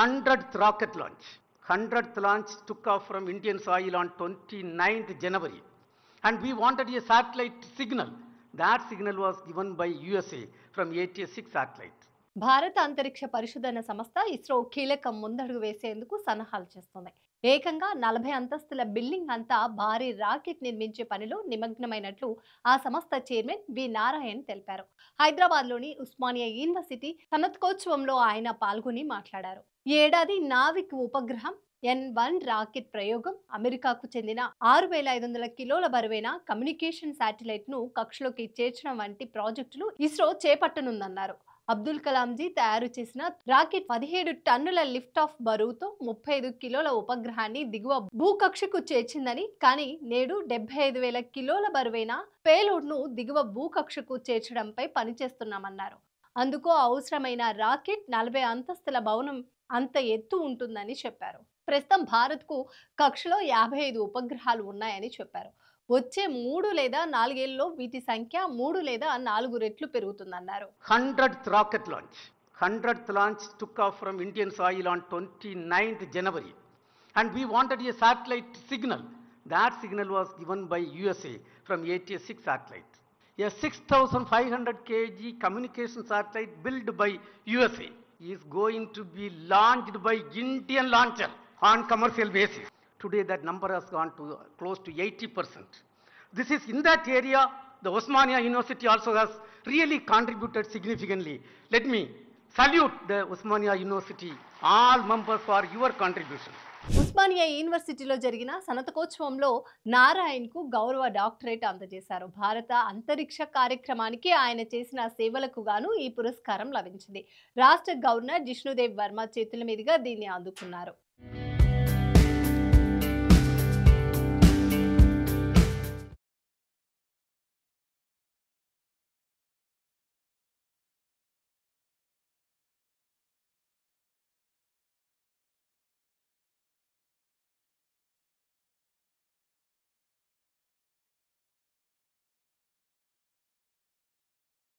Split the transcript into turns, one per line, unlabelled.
100th rocket launch. 100th launch took off from Indian soil on 29th January. And we wanted a satellite signal. That signal was given by USA from ATS-6 satellite.
భారత అంతరిక్ష పరిశోధన సంస్థ ఇస్రో కీలక ముందడుగు వేసేందుకు సన్నాహాలు చేస్తోంది. ఏకంగా 40 అంతస్తుల బిల్డింగ్ అంతా భారీ రాకెట్ నిర్మించే పనిలో నిమగ్నమైనట్లు ఆ సంస్థ చైర్మన్ బి నారాయణ్ తెలిపారు. హైదరాబాద్లోని ఉస్మానియా యూనివర్సిటీ సనత్కోత్సవంలో ఆయన పాల్గొని మాట్లాడారు. ఈ ఏడాది నావిక్ ఉపగ్రహం N1 రాకెట్ ప్రయోగం, అమెరికాకు చెందిన 6500 కిలోల బరువైన కమ్యూనికేషన్ శాటిలైట్ ను కక్షలోకి చేర్చడం వంటి ప్రాజెక్టులు ఇస్రో చేపట్టనుందన్నారు. అబ్దుల్ కలాంజీ తయారు చేసిన రాకెట్ 17 టన్నుల లిఫ్ట్ ఆఫ్ బరువుతో 35 కిలోల ఉపగ్రహాన్ని దిగువ భూకక్షకు చేర్చిందని, కానీ నేడు 75,000 కిలోల బరువైన పేలోడ్ ను దిగువ భూకక్షకు చేర్చడంపై పనిచేస్తున్నామన్నారు. అందుకు అవసరమైన రాకెట్ 40 అంతస్తుల భవనం అంత ఎత్తు ఉంటుందని చెప్పారు. ప్రస్తుతం భారత్కు కక్షలో 55 ఉపగ్రహాలు ఉన్నాయని చెప్పారు. వచ్చే 3 లేదా 4 ఏళ్లలో వీటి సంఖ్య 3 లేదా 4 రెట్లు పెరుగుతుందన్నారు.
100th rocket launch. 100th launch took off from Indian soil on 29th January. And we wanted a satellite signal. That signal was given by USA from ATS-6 satellite. A 6,500 kg communication satellite built by USA is going to be launched by Indian launcher on commercial basis. Today that number has gone to close to 80%. This is in that area the Osmania University also has really contributed significantly. Let me salute the Osmania University, all members for your contribution.
Osmania యూనివర్సిటీలో జరిగిన సనతకోత్సవంలో నారాయణ్కు గౌరవ doctorate అందజేశారు. భారత అంతరిక్ష కార్యక్రమానికి ఆయన చేసిన సేవలకు గాను ఈ పురస్కారం లభించింది. రాష్ట్ర గవర్నర్ జిష్ణుదేవ్ వర్మ చేతుల మీదుగా దీన్ని అందుకున్నారు.